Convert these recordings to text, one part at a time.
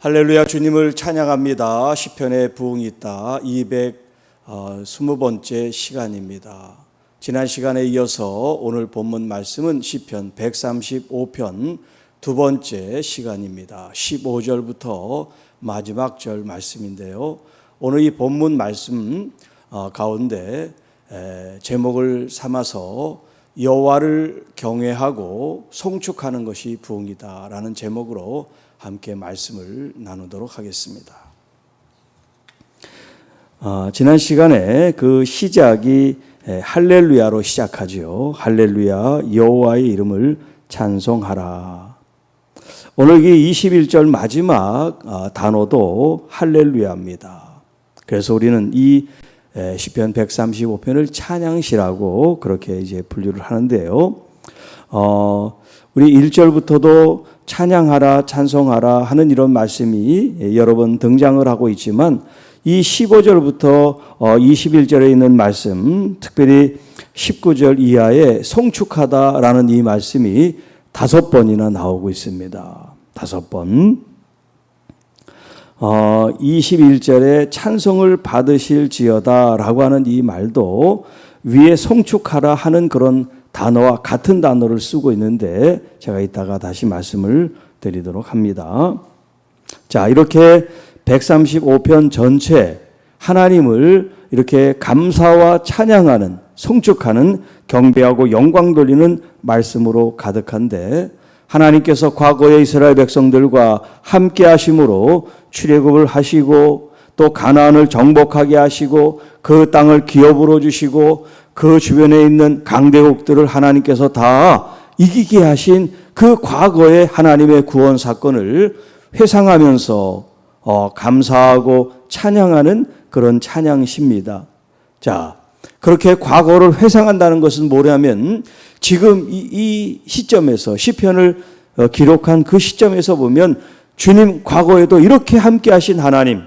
할렐루야, 주님을 찬양합니다. 시편에 부흥이 있다 220번째 시간입니다. 지난 시간에 이어서 오늘 본문 말씀은 시편 135편 두 번째 시간입니다. 15절부터 마지막 절 말씀인데요. 오늘 이 본문 말씀 가운데 제목을 삼아서 여호와를 경외하고 송축하는 것이 부흥이다라는 제목으로 함께 말씀을 나누도록 하겠습니다. 지난 시간에 그 시작이 할렐루야로 시작하지요. 할렐루야, 여호와의 이름을 찬송하라. 오늘 이 21절 마지막 단어도 할렐루야입니다. 그래서 우리는 이 시편 135편을 찬양시라고 그렇게 이제 분류를 하는데요. 우리 1절부터도 찬양하라, 찬송하라 하는 이런 말씀이 여러 번 등장을 하고 있지만 이 15절부터 21절에 있는 말씀, 특별히 19절 이하에 송축하다라는 이 말씀이 5번이나 나오고 있습니다. 5번. 21절에 찬송을 받으실지어다라고 하는 이 말도 위에 송축하라 하는 그런 단어와 같은 단어를 쓰고 있는데 제가 이따가 다시 말씀을 드리도록 합니다. 자, 이렇게 135편 전체 하나님을 이렇게 감사와 찬양하는, 송축하는, 경배하고 영광 돌리는 말씀으로 가득한데 하나님께서 과거의 이스라엘 백성들과 함께 하심으로 출애굽을 하시고 또 가나안을 정복하게 하시고 그 땅을 기업으로 주시고 그 주변에 있는 강대국들을 하나님께서 다 이기게 하신 그 과거의 하나님의 구원 사건을 회상하면서 감사하고 찬양하는 그런 찬양시입니다. 자, 그렇게 과거를 회상한다는 것은 뭐냐면 지금 이 시점에서 시편을 기록한 그 시점에서 보면 주님 과거에도 이렇게 함께 하신 하나님,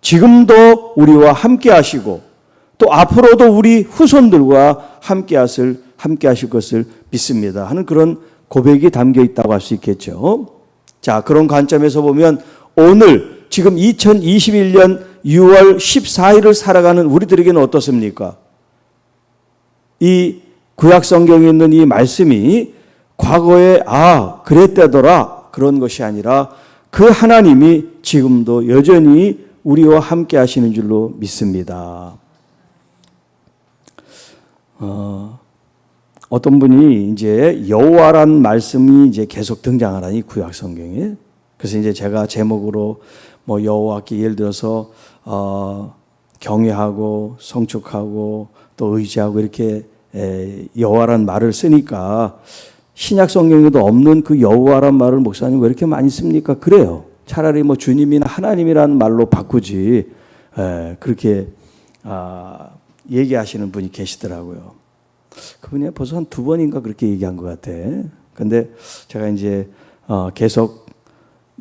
지금도 우리와 함께 하시고 또 앞으로도 우리 후손들과 함께 하실 것을 믿습니다 하는 그런 고백이 담겨 있다고 할 수 있겠죠. 자, 그런 관점에서 보면 오늘 지금 2021년 6월 14일을 살아가는 우리들에게는 어떻습니까? 이 구약 성경에 있는 이 말씀이 과거에 그랬다더라 그런 것이 아니라 그 하나님이 지금도 여전히 우리와 함께 하시는 줄로 믿습니다. 어떤 분이 이제 여호와란 말씀이 이제 계속 등장하라니 구약 성경에. 그래서 이제 제가 제목으로 뭐 여호와께 예를 들어서 경외하고 송축하고 또 의지하고 이렇게 여호와란 말을 쓰니까 신약 성경에도 없는 그 여호와란 말을 목사님 왜 이렇게 많이 씁니까? 그래요. 차라리 뭐 주님이나 하나님이라는 말로 바꾸지. 그렇게 얘기하시는 분이 계시더라고요. 그분이 벌써 한 2번인가 그렇게 얘기한 것 같아. 근데 제가 이제 계속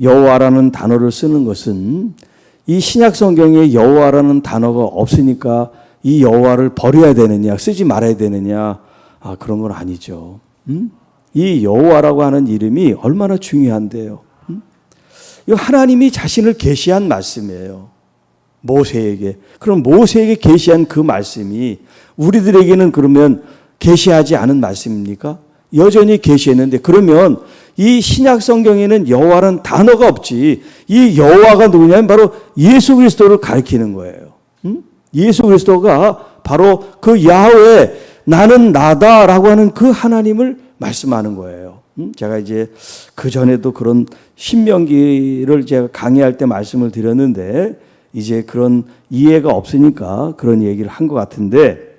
여호와라는 단어를 쓰는 것은 이 신약 성경에 여호와라는 단어가 없으니까 이 여호와를 버려야 되느냐, 쓰지 말아야 되느냐, 그런 건 아니죠. 이 여호와라고 하는 이름이 얼마나 중요한데요. 이 하나님이 자신을 계시한 말씀이에요. 모세에게. 그럼 모세에게 계시한 그 말씀이 우리들에게는 그러면 계시하지 않은 말씀입니까? 여전히 계시했는데 그러면 이 신약 성경에는 여호와라는 단어가 없지. 이 여호와가 누구냐면 바로 예수 그리스도를 가리키는 거예요. 예수 그리스도가 바로 그 야훼, 나는 나다라고 하는 그 하나님을 말씀하는 거예요. 제가 이제 그 전에도 그런 신명기를 제가 강의할 때 말씀을 드렸는데 이제 그런 이해가 없으니까 그런 얘기를 한 것 같은데,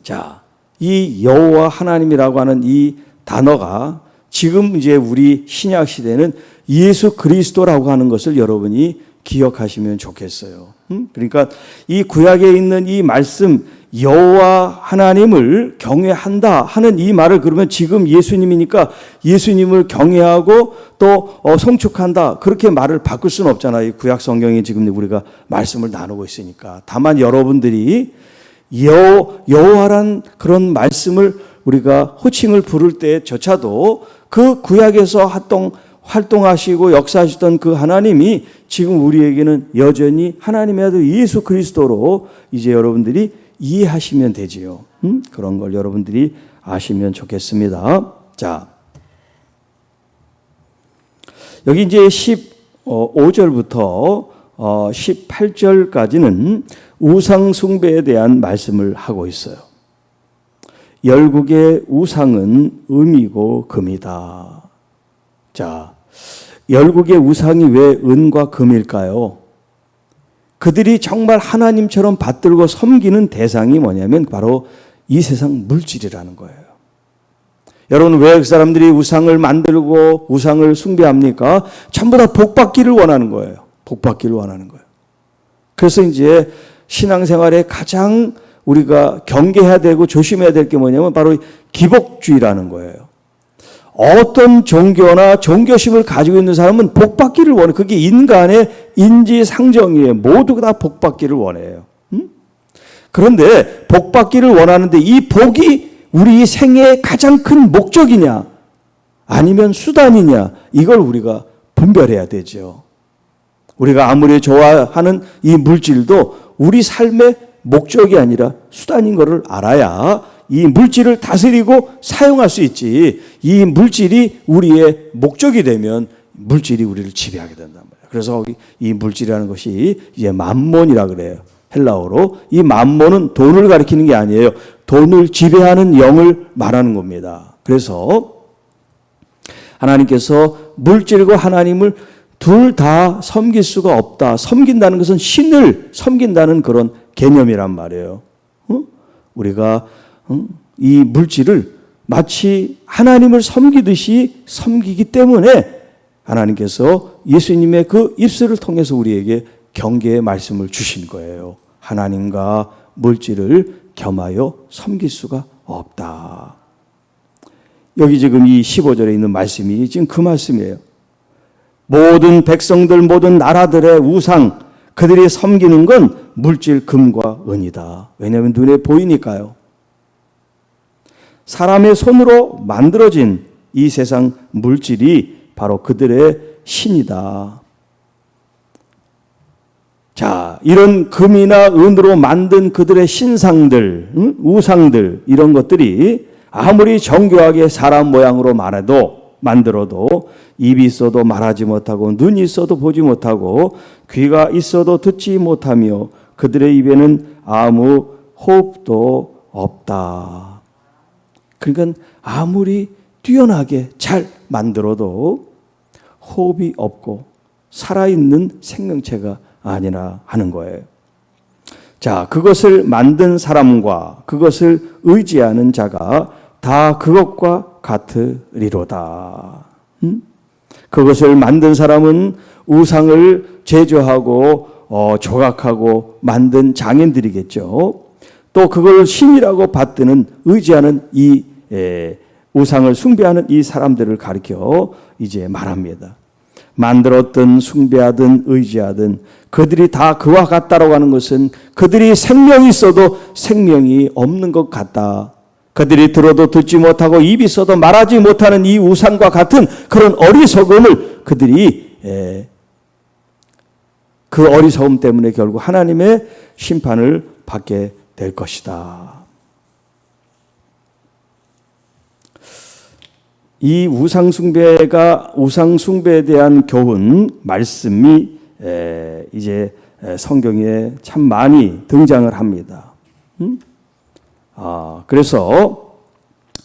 자, 이 여호와 하나님이라고 하는 이 단어가 지금 이제 우리 신약 시대는 예수 그리스도라고 하는 것을 여러분이 기억하시면 좋겠어요. 그러니까 이 구약에 있는 이 말씀 여호와 하나님을 경외한다 하는 이 말을 그러면 지금 예수님이니까 예수님을 경외하고 또 송축한다 그렇게 말을 바꿀 수는 없잖아요. 구약 성경에 지금 우리가 말씀을 나누고 있으니까. 다만 여러분들이 여호와란 그런 말씀을 우리가 호칭을 부를 때조차도 그 구약에서 활동하시고 역사하시던 그 하나님이 지금 우리에게는 여전히 하나님의 아들 예수 그리스도로 이제 여러분들이 이해하시면 되지요. 그런 걸 여러분들이 아시면 좋겠습니다. 자, 여기 이제 15절부터 18절까지는 우상 숭배에 대한 말씀을 하고 있어요. 열국의 우상은 음이고 금이다. 자, 열국의 우상이 왜 은과 금일까요? 그들이 정말 하나님처럼 받들고 섬기는 대상이 뭐냐면 바로 이 세상 물질이라는 거예요. 여러분, 왜 사람들이 우상을 만들고 우상을 숭배합니까? 전부 다 복받기를 원하는 거예요. 복받기를 원하는 거예요. 그래서 이제 신앙생활에 가장 우리가 경계해야 되고 조심해야 될 게 뭐냐면 바로 기복주의라는 거예요. 어떤 종교나 종교심을 가지고 있는 사람은 복받기를 원해요. 그게 인간의 인지상정이에요. 모두가 다 복받기를 원해요. 그런데 복받기를 원하는데 이 복이 우리 생애의 가장 큰 목적이냐 아니면 수단이냐, 이걸 우리가 분별해야 되죠. 우리가 아무리 좋아하는 이 물질도 우리 삶의 목적이 아니라 수단인 것을 알아야 이 물질을 다스리고 사용할 수 있지, 이 물질이 우리의 목적이 되면 물질이 우리를 지배하게 된단 말이에요. 그래서 이 물질이라는 것이 이제 맘몬이라 그래요. 헬라어로. 이 맘몬은 돈을 가리키는 게 아니에요. 돈을 지배하는 영을 말하는 겁니다. 그래서 하나님께서 물질과 하나님을 둘 다 섬길 수가 없다. 섬긴다는 것은 신을 섬긴다는 그런 개념이란 말이에요. 우리가 이 물질을 마치 하나님을 섬기듯이 섬기기 때문에 하나님께서 예수님의 그 입술을 통해서 우리에게 경계의 말씀을 주신 거예요. 하나님과 물질을 겸하여 섬길 수가 없다. 여기 지금 이 15절에 있는 말씀이 지금 그 말씀이에요. 모든 백성들, 모든 나라들의 우상, 그들이 섬기는 건 물질, 금과 은이다. 왜냐하면 눈에 보이니까요. 사람의 손으로 만들어진 이 세상 물질이 바로 그들의 신이다. 자, 이런 금이나 은으로 만든 그들의 신상들, 우상들, 이런 것들이 아무리 정교하게 사람 모양으로 만들어도 입이 있어도 말하지 못하고 눈이 있어도 보지 못하고 귀가 있어도 듣지 못하며 그들의 입에는 아무 호흡도 없다. 그러니까 아무리 뛰어나게 잘 만들어도 호흡이 없고 살아있는 생명체가 아니라 하는 거예요. 자, 그것을 만든 사람과 그것을 의지하는 자가 다 그것과 같으리로다. 그것을 만든 사람은 우상을 제조하고 조각하고 만든 장인들이겠죠. 또 그걸 신이라고 받드는 의지하는 이 우상을 숭배하는 이 사람들을 가리켜 이제 말합니다. 만들었든 숭배하든 의지하든 그들이 다 그와 같다라고 하는 것은 그들이 생명이 있어도 생명이 없는 것 같다. 그들이 들어도 듣지 못하고 입이 있어도 말하지 못하는 이 우상과 같은 그런 어리석음을 그들이 그 어리석음 때문에 결국 하나님의 심판을 받게 될 것이다. 이 우상 숭배에 대한 교훈 말씀이 이제 성경에 참 많이 등장을 합니다. 그래서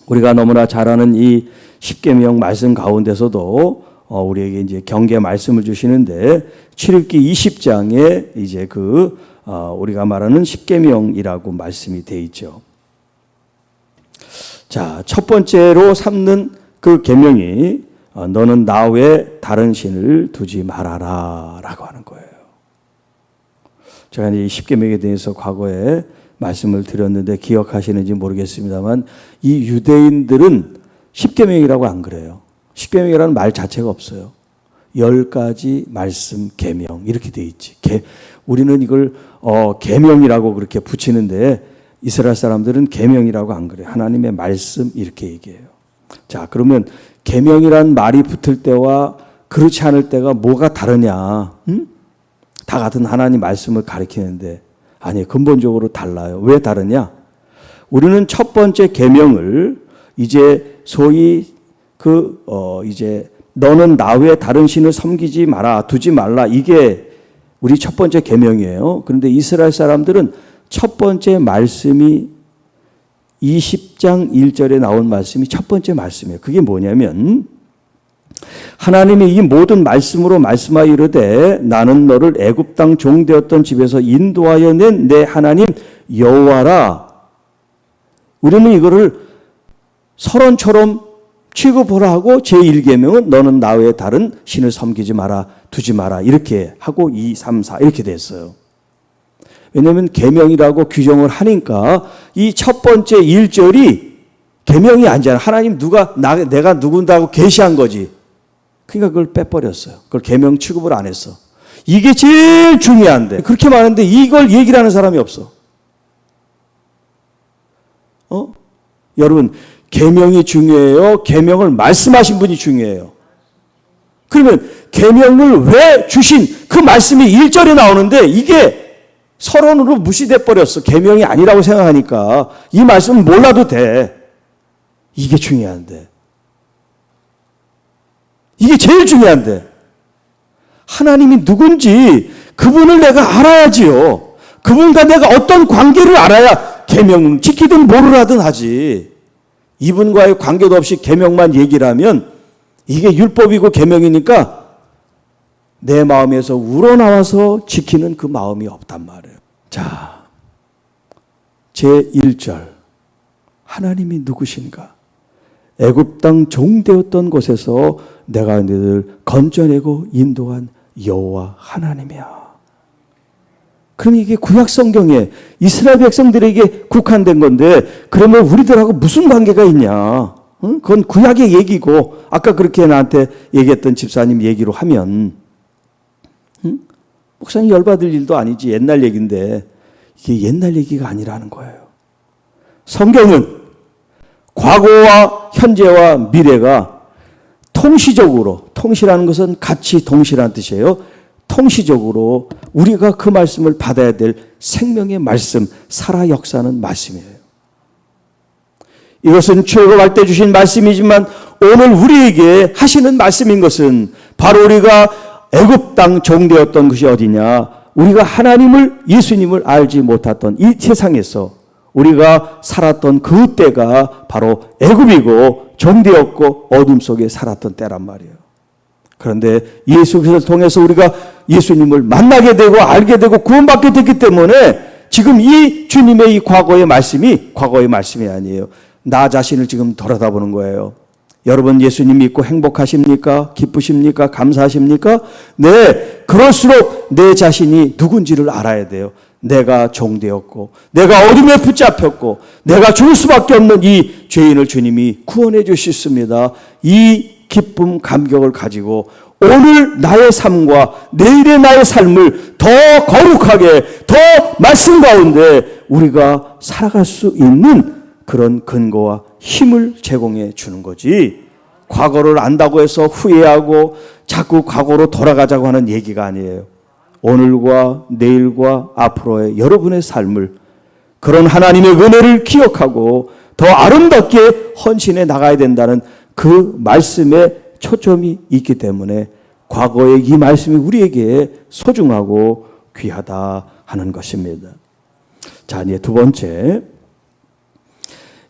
우리가 너무나 잘 아는 이 십계명 말씀 가운데서도 우리에게 이제 경계 말씀을 주시는데 출애굽기 20장에 이제 우리가 말하는 십계명이라고 말씀이 돼 있죠. 자, 첫 번째로 삼는 그 계명이 너는 나 외에 다른 신을 두지 말아라라고 하는 거예요. 제가 이제 이 십계명에 대해서 과거에 말씀을 드렸는데 기억하시는지 모르겠습니다만 이 유대인들은 십계명이라고 안 그래요. 십계명이라는 말 자체가 없어요. 10가지 말씀 계명 이렇게 돼 있지. 우리는 이걸 계명이라고 그렇게 붙이는데 이스라엘 사람들은 계명이라고 안 그래요. 하나님의 말씀 이렇게 얘기해요. 자, 그러면 계명이란 말이 붙을 때와 그렇지 않을 때가 뭐가 다르냐? 응? 다 같은 하나님 말씀을 가리키는데 아니, 근본적으로 달라요. 왜 다르냐? 우리는 첫 번째 계명을 이제 소위 이제 너는 나 외에 다른 신을 섬기지 마라, 두지 말라, 이게 우리 첫 번째 계명이에요. 그런데 이스라엘 사람들은 첫 번째 말씀이 20장 1절에 나온 말씀이 첫 번째 말씀이에요. 그게 뭐냐면 하나님이 이 모든 말씀으로 말씀하여 이르되 나는 너를 애굽 땅 종되었던 집에서 인도하여 낸 내 하나님 여호와라. 우리는 이거를 서론처럼 취급을 하고 제1계명은 너는 나 외에 다른 신을 섬기지 마라, 두지 마라 이렇게 하고 2, 3, 4 이렇게 됐어요. 왜냐하면 계명이라고 규정을 하니까 이 첫 번째 1절이 계명이 아니잖아요. 하나님 내가 누군다고 계시한 거지. 그러니까 그걸 빼버렸어요. 그걸 계명 취급을 안 했어. 이게 제일 중요한데 그렇게 많은데 이걸 얘기를 하는 사람이 없어. 여러분, 계명이 중요해요? 계명을 말씀하신 분이 중요해요? 그러면 계명을 왜 주신 그 말씀이 1절에 나오는데 이게 서론으로 무시돼 버렸어. 계명이 아니라고 생각하니까 이 말씀은 몰라도 돼. 이게 중요한데. 이게 제일 중요한데. 하나님이 누군지 그분을 내가 알아야지요. 그분과 내가 어떤 관계를 알아야 계명 지키든 뭐를 하든 하지. 이분과의 관계도 없이 계명만 얘기를 하면 이게 율법이고 계명이니까 내 마음에서 우러나와서 지키는 그 마음이 없단 말이에요. 자, 제1절 하나님이 누구신가? 애굽 땅 종되었던 곳에서 내가 너희를 건져내고 인도한 여호와 하나님이야. 그럼 이게 구약 성경에 이스라엘 백성들에게 국한된 건데 그러면 우리들하고 무슨 관계가 있냐? 응? 그건 구약의 얘기고 아까 그렇게 나한테 얘기했던 집사님 얘기로 하면 목사님 열받을 일도 아니지. 옛날 얘기인데 이게 옛날 얘기가 아니라는 거예요. 성경은 과거와 현재와 미래가 통시적으로, 통시라는 것은 같이 동시라는 뜻이에요. 통시적으로 우리가 그 말씀을 받아야 될 생명의 말씀, 살아 역사는 말씀이에요. 이것은 출애굽할 때 주신 말씀이지만 오늘 우리에게 하시는 말씀인 것은 바로 우리가 애굽 땅 종되었던 것이 어디냐? 우리가 하나님을, 예수님을 알지 못했던 이 세상에서 우리가 살았던 그 때가 바로 애굽이고 종되었고 어둠 속에 살았던 때란 말이에요. 그런데 예수 그리스도를 통해서 우리가 예수님을 만나게 되고 알게 되고 구원받게 됐기 때문에 지금 이 주님의 이 과거의 말씀이 아니에요. 나 자신을 지금 돌아다보는 거예요. 여러분 예수님 믿고 행복하십니까? 기쁘십니까? 감사하십니까? 네, 그럴수록 내 자신이 누군지를 알아야 돼요. 내가 종되었고 내가 어둠에 붙잡혔고 내가 죽을 수밖에 없는 이 죄인을 주님이 구원해 주셨습니다. 이 기쁨 감격을 가지고 오늘 나의 삶과 내일의 나의 삶을 더 거룩하게 더 말씀 가운데 우리가 살아갈 수 있는 그런 근거와 힘을 제공해 주는 거지. 과거를 안다고 해서 후회하고 자꾸 과거로 돌아가자고 하는 얘기가 아니에요. 오늘과 내일과 앞으로의 여러분의 삶을 그런 하나님의 은혜를 기억하고 더 아름답게 헌신해 나가야 된다는 그 말씀에 초점이 있기 때문에 과거의 이 말씀이 우리에게 소중하고 귀하다 하는 것입니다. 자, 이제 두 번째,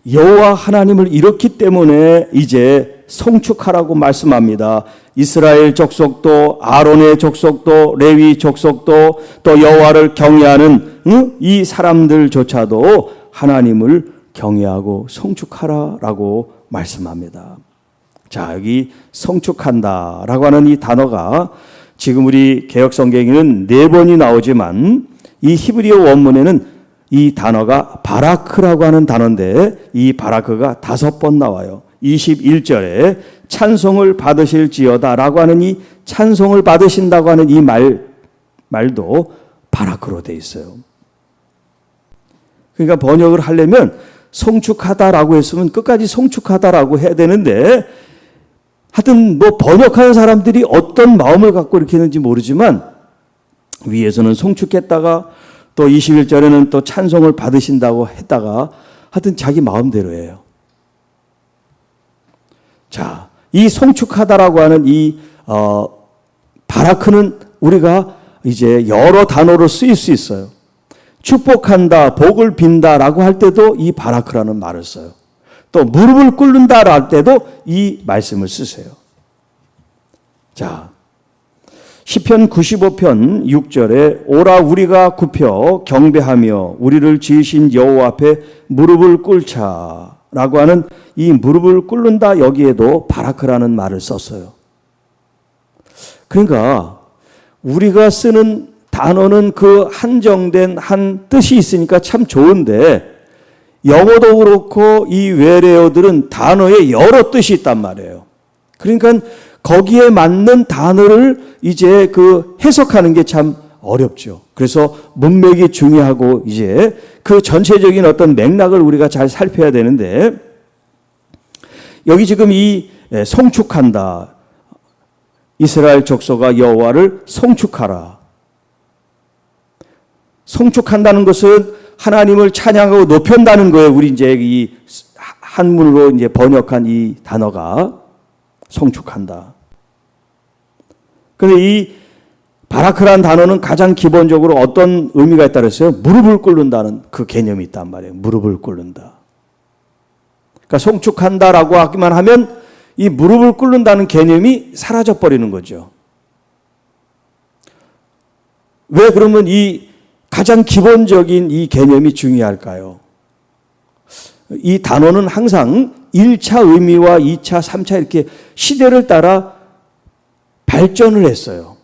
여호와 하나님을 잃었기 때문에 이제 송축하라고 말씀합니다. 이스라엘 족속도 아론의 족속도 레위 족속도 또 여호와를 경외하는 이 사람들조차도 하나님을 경외하고 송축하라라고 말씀합니다. 자, 여기 송축한다라고 하는 이 단어가 지금 우리 개역성경에는 4번이 나오지만 이 히브리어 원문에는 이 단어가 바라크라고 하는 단어인데 이 바라크가 5번 나와요. 21절에 찬송을 받으실지어다라고 하는 이 찬송을 받으신다고 하는 이 말도 바라크로 돼 있어요. 그러니까 번역을 하려면 송축하다라고 했으면 끝까지 송축하다라고 해야 되는데 하여튼 뭐 번역하는 사람들이 어떤 마음을 갖고 이렇게 했는지 모르지만 위에서는 송축했다가 또 21절에는 또 찬송을 받으신다고 했다가 하여튼 자기 마음대로예요. 자, 이 송축하다라고 하는 이 바라크는 우리가 이제 여러 단어로 쓰일 수 있어요. 축복한다, 복을 빈다라고 할 때도 이 바라크라는 말을 써요. 또 무릎을 꿇는다라 할 때도 이 말씀을 쓰세요. 자, 시편 95편 6절에 오라 우리가 굽혀 경배하며 우리를 지으신 여호와 앞에 무릎을 꿇자라고 하는 이 무릎을 꿇는다 여기에도 바라크라는 말을 썼어요. 그러니까 우리가 쓰는 단어는 그 한정된 한 뜻이 있으니까 참 좋은데 영어도 그렇고 이 외래어들은 단어에 여러 뜻이 있단 말이에요. 그러니까 거기에 맞는 단어를 이제 그 해석하는 게 참 어렵죠. 그래서 문맥이 중요하고 이제 그 전체적인 어떤 맥락을 우리가 잘 살펴야 되는데 여기 지금 이 송축한다. 이스라엘 족속아 여호와를 송축하라. 송축한다는 것은 하나님을 찬양하고 높인다는 거예요. 우리 이제 이 한문으로 이제 번역한 이 단어가 송축한다. 그런데 이 바라크라는 단어는 가장 기본적으로 어떤 의미가 있다 그랬어요? 무릎을 꿇는다는 그 개념이 있단 말이에요. 무릎을 꿇는다. 그러니까 송축한다라고 하기만 하면 이 무릎을 꿇는다는 개념이 사라져 버리는 거죠. 왜 그러면 이 가장 기본적인 이 개념이 중요할까요? 이 단어는 항상 1차 의미와 2차, 3차 이렇게 시대를 따라 발전을 했어요.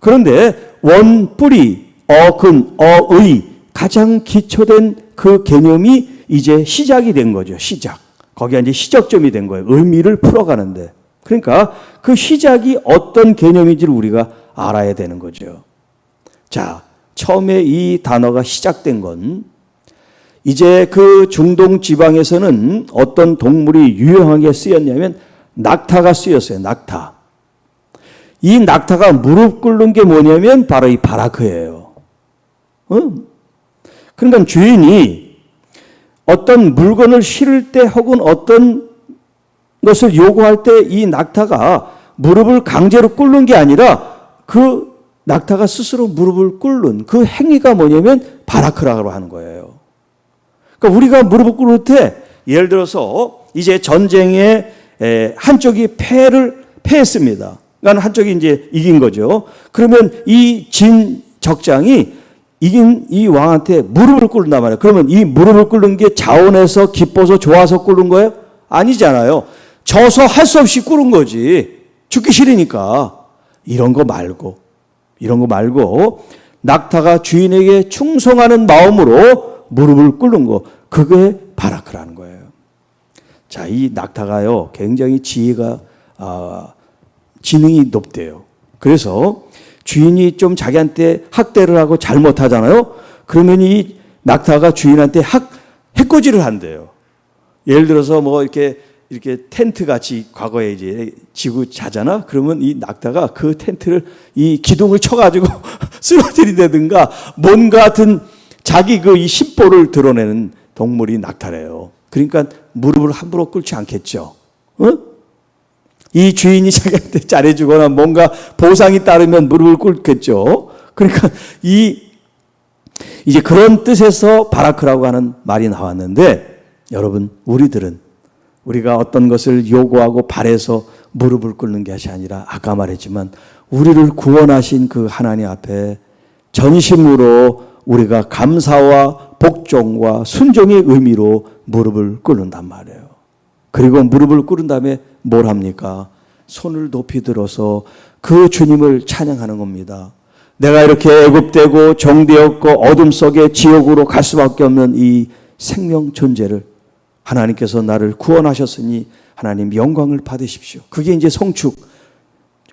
그런데 원, 뿌리, 어근, 어의 가장 기초된 그 개념이 이제 시작이 된 거죠. 시작. 거기가 이제 시작점이 된 거예요. 의미를 풀어가는데. 그러니까 그 시작이 어떤 개념인지를 우리가 알아야 되는 거죠. 자, 처음에 이 단어가 시작된 건 이제 그 중동 지방에서는 어떤 동물이 유용하게 쓰였냐면 낙타가 쓰였어요. 낙타. 이 낙타가 무릎 꿇는 게 뭐냐면 바로 이 바라크예요. 그러니까 주인이 어떤 물건을 실을 때 혹은 어떤 것을 요구할 때 이 낙타가 무릎을 강제로 꿇는 게 아니라 그 낙타가 스스로 무릎을 꿇는 그 행위가 뭐냐면 바라크라고 하는 거예요. 그러니까 우리가 무릎을 꿇을 때 예를 들어서 이제 전쟁에 한쪽이 패했습니다. 그러니까 한쪽이 이제 이긴 거죠. 그러면 이 진 적장이 이긴 이 왕한테 무릎을 꿇는단 말이에요. 그러면 이 무릎을 꿇는 게 자원해서 기뻐서 좋아서 꿇는 거예요? 아니잖아요. 져서 할 수 없이 꿇은 거지. 죽기 싫으니까. 이런 거 말고 낙타가 주인에게 충성하는 마음으로 무릎을 꿇는 거, 그게 바라크라는 거예요. 자, 이 낙타가요 굉장히 지능이 높대요. 그래서 주인이 좀 자기한테 학대를 하고 잘못하잖아요. 그러면 이 낙타가 주인한테 해코지를 한대요. 예를 들어서 뭐 이렇게 텐트 같이 과거에 이제 지고 자잖아. 그러면 이 낙타가 그 텐트를 이 기둥을 쳐가지고 쓰러뜨리다든가 뭔가 같은 자기 그 이 심보를 드러내는 동물이 낙타래요. 그러니까 무릎을 함부로 꿇지 않겠죠. 이 주인이 자기한테 잘해주거나 뭔가 보상이 따르면 무릎을 꿇겠죠. 그러니까 이제 그런 뜻에서 바라크라고 하는 말이 나왔는데 여러분 우리가 어떤 것을 요구하고 바래서 무릎을 꿇는 것이 아니라 아까 말했지만 우리를 구원하신 그 하나님 앞에 전심으로 우리가 감사와 복종과 순종의 의미로 무릎을 꿇는단 말이에요. 그리고 무릎을 꿇은 다음에 뭘 합니까? 손을 높이 들어서 그 주님을 찬양하는 겁니다. 내가 이렇게 애굽되고 종되었고 어둠 속에 지옥으로 갈 수밖에 없는 이 생명 존재를 하나님께서 나를 구원하셨으니 하나님 영광을 받으십시오. 그게 이제 송축,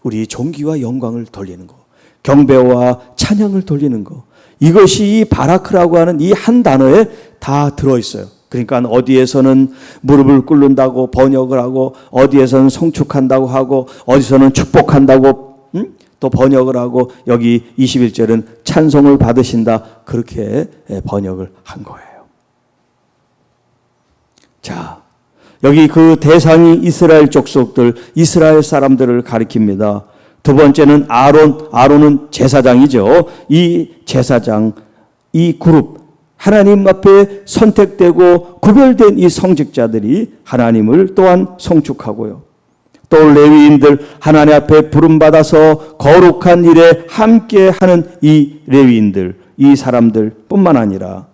우리 존귀와 영광을 돌리는 거, 경배와 찬양을 돌리는 거. 이것이 이 바라크라고 하는 이 한 단어에 다 들어있어요. 그러니까 어디에서는 무릎을 꿇는다고 번역을 하고, 어디에서는 송축한다고 하고, 어디서는 축복한다고 또 번역을 하고, 여기 21절은 찬송을 받으신다, 그렇게 번역을 한 거예요. 자, 여기 그 대상이 이스라엘 족속들, 이스라엘 사람들을 가리킵니다. 두 번째는 아론은 제사장이죠. 이 제사장, 이 그룹, 하나님 앞에 선택되고 구별된 이 성직자들이 하나님을 또한 송축하고요. 또 레위인들, 하나님 앞에 부름받아서 거룩한 일에 함께하는 이 레위인들, 이 사람들 뿐만 아니라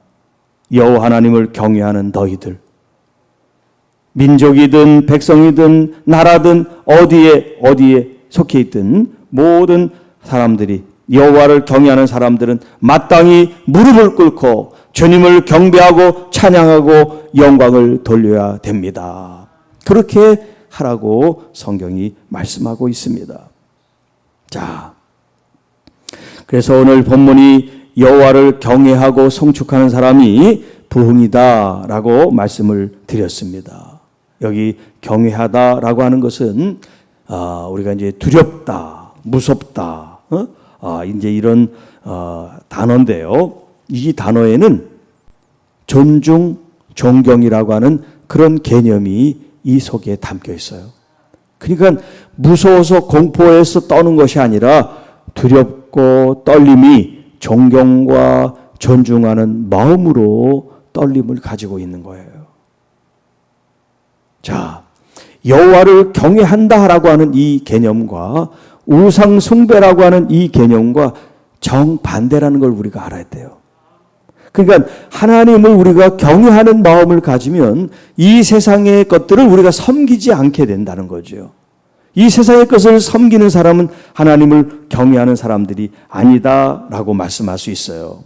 여호와 하나님을 경외하는 너희들, 민족이든 백성이든 나라든 어디에 속해 있든 모든 사람들이, 여호와를 경외하는 사람들은 마땅히 무릎을 꿇고 주님을 경배하고 찬양하고 영광을 돌려야 됩니다. 그렇게 하라고 성경이 말씀하고 있습니다. 자, 그래서 오늘 본문이 여호와를 경외하고 송축하는 사람이 부흥이다라고 말씀을 드렸습니다. 여기 경외하다라고 하는 것은 우리가 이제 두렵다, 무섭다, 이제 이런 단어인데요. 이 단어에는 존중, 존경이라고 하는 그런 개념이 이 속에 담겨 있어요. 그러니까 무서워서 공포해서 떠는 것이 아니라 두렵고 떨림이 존경과 존중하는 마음으로 떨림을 가지고 있는 거예요. 자, 여호와를 경외한다라고 하는 이 개념과 우상 숭배라고 하는 이 개념과 정반대라는 걸 우리가 알아야 돼요. 그러니까 하나님을 우리가 경외하는 마음을 가지면 이 세상의 것들을 우리가 섬기지 않게 된다는 거죠. 이 세상의 것을 섬기는 사람은 하나님을 경외하는 사람들이 아니다라고 말씀할 수 있어요.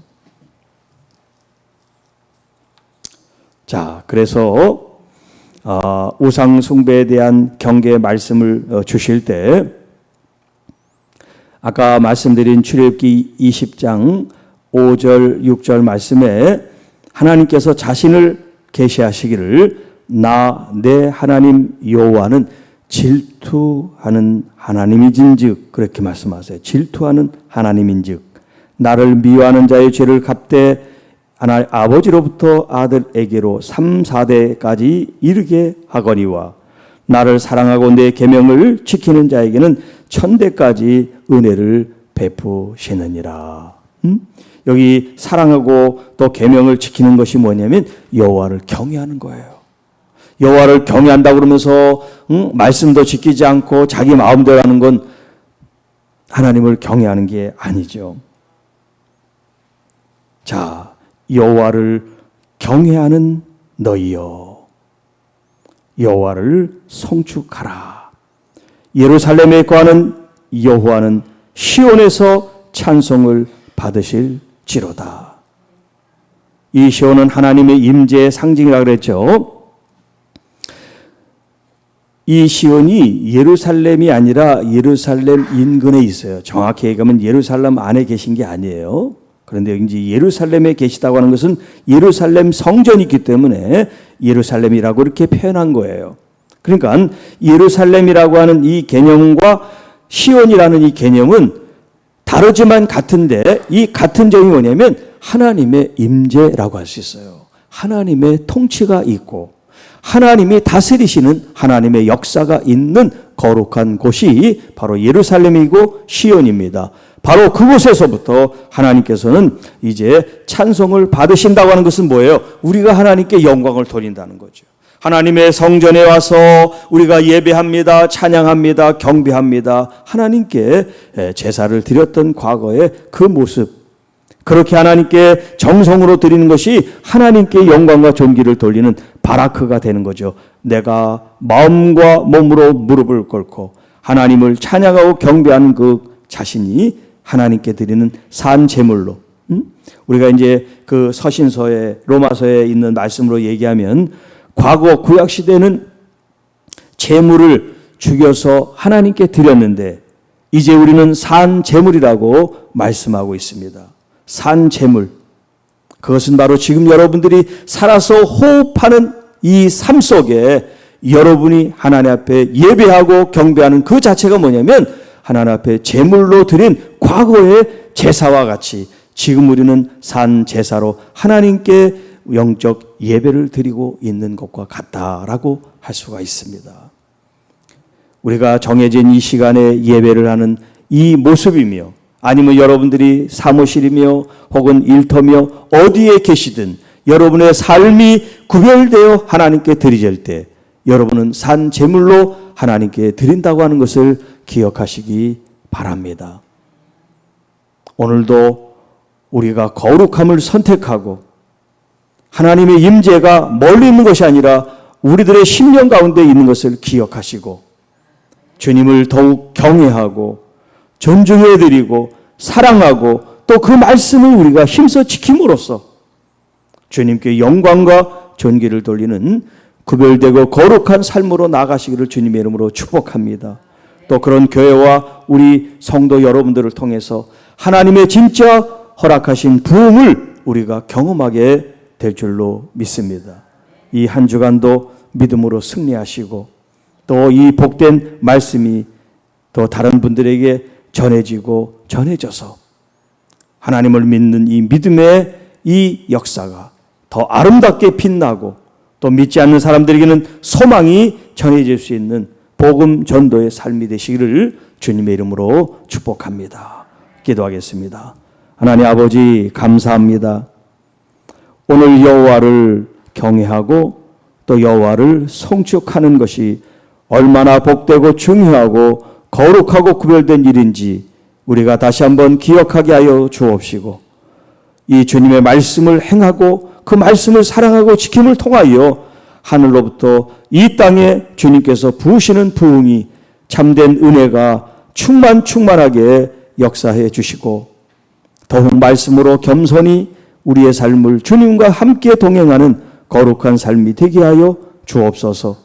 자, 그래서 우상 숭배에 대한 경계의 말씀을 주실 때 아까 말씀드린 출애굽기 20장 5절 6절 말씀에 하나님께서 자신을 계시하시기를 내 하나님 여호와는 질투하는 하나님이진즉, 그렇게 말씀하세요. 질투하는 하나님인즉 나를 미워하는 자의 죄를 갚되 아버지로부터 아들에게로 3, 4대까지 이르게 하거니와 나를 사랑하고 내 계명을 지키는 자에게는 1000대까지 은혜를 베푸시느니라. 여기 사랑하고 또 계명을 지키는 것이 뭐냐면 여호와를 경외하는 거예요. 여호와를 경외한다 그러면서 말씀도 지키지 않고 자기 마음대로 하는 건 하나님을 경외하는 게 아니죠. 자, 여호와를 경외하는 너희여, 여호와를 송축하라. 예루살렘에 거하는 여호와는 시온에서 찬송을 받으실지로다. 이 시온은 하나님의 임재의 상징이라고 그랬죠. 이 시온이 예루살렘이 아니라 예루살렘 인근에 있어요. 정확히 얘기하면 예루살렘 안에 계신 게 아니에요. 그런데 이제 예루살렘에 계시다고 하는 것은 예루살렘 성전이 있기 때문에 예루살렘이라고 이렇게 표현한 거예요. 그러니까 예루살렘이라고 하는 이 개념과 시온이라는 이 개념은 다르지만 같은데, 이 같은 점이 뭐냐면 하나님의 임재라고 할 수 있어요. 하나님의 통치가 있고 하나님이 다스리시는 하나님의 역사가 있는 거룩한 곳이 바로 예루살렘이고 시온입니다. 바로 그곳에서부터 하나님께서는 이제 찬송을 받으신다고 하는 것은 뭐예요? 우리가 하나님께 영광을 돌린다는 거죠. 하나님의 성전에 와서 우리가 예배합니다, 찬양합니다, 경배합니다. 하나님께 제사를 드렸던 과거의 그 모습, 그렇게 하나님께 정성으로 드리는 것이 하나님께 영광과 존귀를 돌리는 바라크가 되는 거죠. 내가 마음과 몸으로 무릎을 꿇고 하나님을 찬양하고 경배하는 그 자신이 하나님께 드리는 산 제물로, 우리가 이제 그 서신서에 로마서에 있는 말씀으로 얘기하면 과거 구약 시대는 제물을 죽여서 하나님께 드렸는데 이제 우리는 산 제물이라고 말씀하고 있습니다. 산 제물. 그것은 바로 지금 여러분들이 살아서 호흡하는 이 삶 속에 여러분이 하나님 앞에 예배하고 경배하는 그 자체가 뭐냐면 하나님 앞에 제물로 드린 과거의 제사와 같이 지금 우리는 산 제사로 하나님께 영적 예배를 드리고 있는 것과 같다라고 할 수가 있습니다. 우리가 정해진 이 시간에 예배를 하는 이 모습이며 아니면 여러분들이 사무실이며 혹은 일터며 어디에 계시든 여러분의 삶이 구별되어 하나님께 드려질 때 여러분은 산 제물로 하나님께 드린다고 하는 것을 기억하시기 바랍니다. 오늘도 우리가 거룩함을 선택하고 하나님의 임재가 멀리 있는 것이 아니라 우리들의 심령 가운데 있는 것을 기억하시고 주님을 더욱 경외하고 존중해드리고 사랑하고 또 그 말씀을 우리가 힘써 지킴으로써 주님께 영광과 존귀를 돌리는 구별되고 거룩한 삶으로 나아가시기를 주님의 이름으로 축복합니다. 또 그런 교회와 우리 성도 여러분들을 통해서 하나님의 진짜 허락하신 부흥을 우리가 경험하게 될 줄로 믿습니다. 이 한 주간도 믿음으로 승리하시고 또 이 복된 말씀이 또 다른 분들에게 전해지고 전해져서 하나님을 믿는 이 믿음의 이 역사가 더 아름답게 빛나고 또 믿지 않는 사람들에게는 소망이 전해질 수 있는 복음 전도의 삶이 되시기를 주님의 이름으로 축복합니다. 기도하겠습니다. 하나님 아버지 감사합니다. 오늘 여호와를 경외하고 또 여호와를 송축하는 것이 얼마나 복되고 중요하고 거룩하고 구별된 일인지 우리가 다시 한번 기억하게 하여 주옵시고 이 주님의 말씀을 행하고 그 말씀을 사랑하고 지킴을 통하여 하늘로부터 이 땅에 주님께서 부으시는 부흥이 참된 은혜가 충만하게 역사해 주시고 더욱 말씀으로 겸손히 우리의 삶을 주님과 함께 동행하는 거룩한 삶이 되게 하여 주옵소서.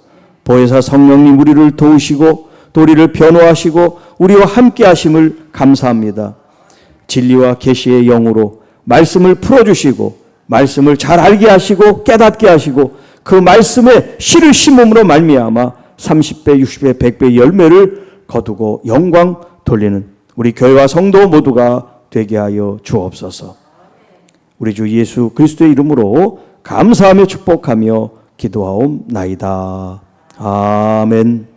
보혜사 성령님 우리를 도우시고 또 우리를 변호하시고 우리와 함께 하심을 감사합니다. 진리와 계시의 영으로 말씀을 풀어주시고 말씀을 잘 알게 하시고 깨닫게 하시고 그 말씀에 씨를 심음으로 말미암아 30배, 60배, 100배 열매를 거두고 영광 돌리는 우리 교회와 성도 모두가 되게 하여 주옵소서. 우리 주 예수 그리스도의 이름으로 감사하며 축복하며 기도하옵나이다. 아멘.